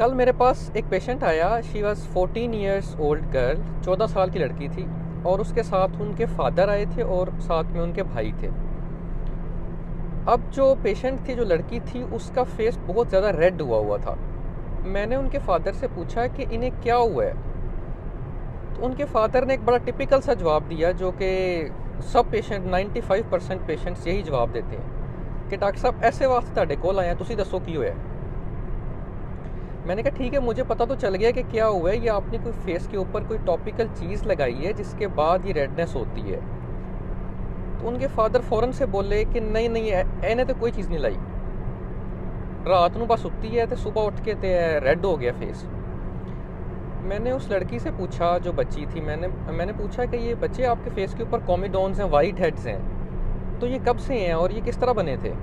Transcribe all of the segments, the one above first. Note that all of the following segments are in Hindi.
कल मेरे पास एक पेशेंट आया। She was 14 years old girl, 14 साल की लड़की थी और उसके साथ उनके फादर आए थे और साथ में उनके भाई थे। अब जो पेशेंट थी, जो लड़की थी, उसका फेस बहुत ज़्यादा रेड हुआ हुआ था। मैंने उनके फादर से पूछा कि इन्हें क्या हुआ है। तो उनके फादर ने एक बड़ा टिपिकल सा जवाब दिया, जो कि सब पेशेंट 95% पेशेंट्स यही जवाब देते हैं कि डॉक्टर साहब ऐसे वास्ते ਤੁਹਾਡੇ ਕੋਲ आए हैं, तुसी दसो की होया। मैंने कहा ठीक है, मुझे पता तो चल गया कि क्या हुआ है। ये आपने कोई फेस के ऊपर कोई टॉपिकल चीज़ लगाई है जिसके बाद ये रेडनेस होती है। तो उनके फादर फ़ौरन से बोले कि नहीं नहीं, इन्हें तो कोई चीज़ नहीं लाई, रात को बस सुती है तो सुबह उठ के ते रेड हो गया फेस। मैंने उस लड़की से पूछा, जो बच्ची थी, मैंने पूछा कि ये बच्चे आपके फेस के ऊपर कॉमिडोन्स हैं, वाइट हेड्स हैं, तो ये कब से हैं और ये किस तरह बने थे।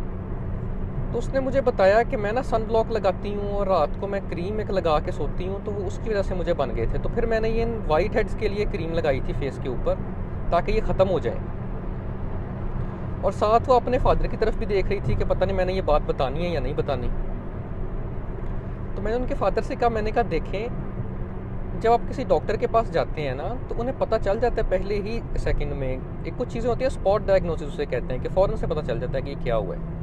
तो उसने मुझे बताया कि मैं ना सन ब्लॉक लगाती हूँ और रात को मैं क्रीम एक लगा के सोती हूँ, तो वो उसकी वजह से मुझे बन गए थे। तो फिर मैंने ये वाइट हेड्स के लिए क्रीम लगाई थी फेस के ऊपर, ताकि ये ख़त्म हो जाए। और साथ वो अपने फादर की तरफ भी देख रही थी कि पता नहीं मैंने ये बात बतानी है या नहीं बतानी। तो मैंने उनके फादर से कहा, मैंने कहा देखें, जब आप किसी डॉक्टर के पास जाते हैं ना, तो उन्हें पता चल जाता है पहले ही सेकंड में। एक कुछ चीज़ें होती है, स्पॉट डायग्नोसिस उसे कहते हैं, कि फ़ौरन से पता चल जाता है कि ये क्या हुआ है।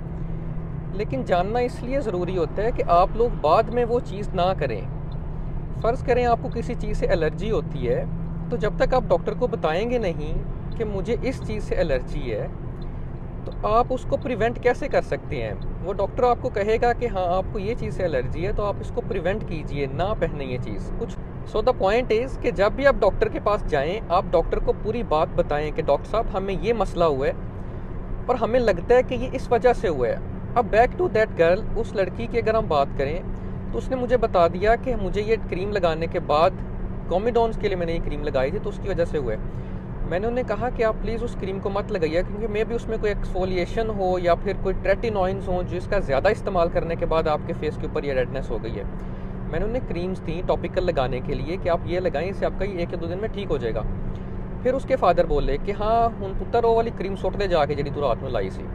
लेकिन जानना इसलिए ज़रूरी होता है कि आप लोग बाद में वो चीज़ ना करें। फ़र्ज़ करें आपको किसी चीज़ से एलर्जी होती है, तो जब तक आप डॉक्टर को बताएंगे नहीं कि मुझे इस चीज़ से एलर्जी है, तो आप उसको प्रिवेंट कैसे कर सकते हैं। वो डॉक्टर आपको कहेगा कि हाँ आपको ये चीज़ से एलर्जी है, तो आप इसको प्रिवेंट कीजिए, ना पहने ये चीज़ कुछ। सो द पॉइंट इज़ कि जब भी आप डॉक्टर के पास जाएं, आप डॉक्टर को पूरी बात बताएं कि डॉक्टर साहब हमें ये मसला हुआ है और हमें लगता है कि ये इस वजह से हुआ है। अब बैक टू दैट गर्ल, उस लड़की की अगर हम बात करें, तो उसने मुझे बता दिया कि मुझे ये क्रीम लगाने के बाद, कॉमिडोन्स के लिए मैंने ये क्रीम लगाई थी, तो उसकी वजह से हुआ है। मैंने उन्हें कहा कि आप प्लीज़ उस क्रीम को मत लगाइए, क्योंकि मे भी उसमें कोई एक्सफोलिएशन हो या फिर कोई ट्रेटिनॉइंस हो, जिसका ज़्यादा इस्तेमाल करने के बाद आपके फेस के ऊपर ये रेडनेस हो गई है। मैंने उन्हें क्रीम्स दी टॉपिकल लगाने के लिए कि आप ये लगाएं, इससे आपका ये 1 या 2 दिन में ठीक हो जाएगा। फिर उसके फादर बोले कि हाँ हुण पुत्तर वो वाली क्रीम सुट दे जाके जी तू रात में लाई सी।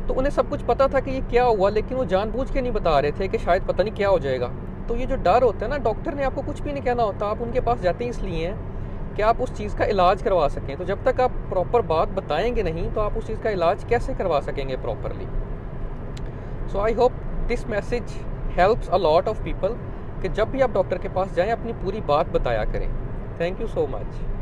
तो उन्हें सब कुछ पता था कि ये क्या हुआ, लेकिन वो जानबूझ के नहीं बता रहे थे कि शायद पता नहीं क्या हो जाएगा। तो ये जो डर होता है ना, डॉक्टर ने आपको कुछ भी नहीं कहना होता, आप उनके पास जाते हैं इसलिए हैं कि आप उस चीज़ का इलाज करवा सकें। तो जब तक आप प्रॉपर बात बताएंगे नहीं, तो आप उस चीज़ का इलाज कैसे करवा सकेंगे properly. So I hope this message helps a lot of people कि जब भी आप डॉक्टर के पास जाएं, अपनी पूरी बात बताया करें। Thank you so much.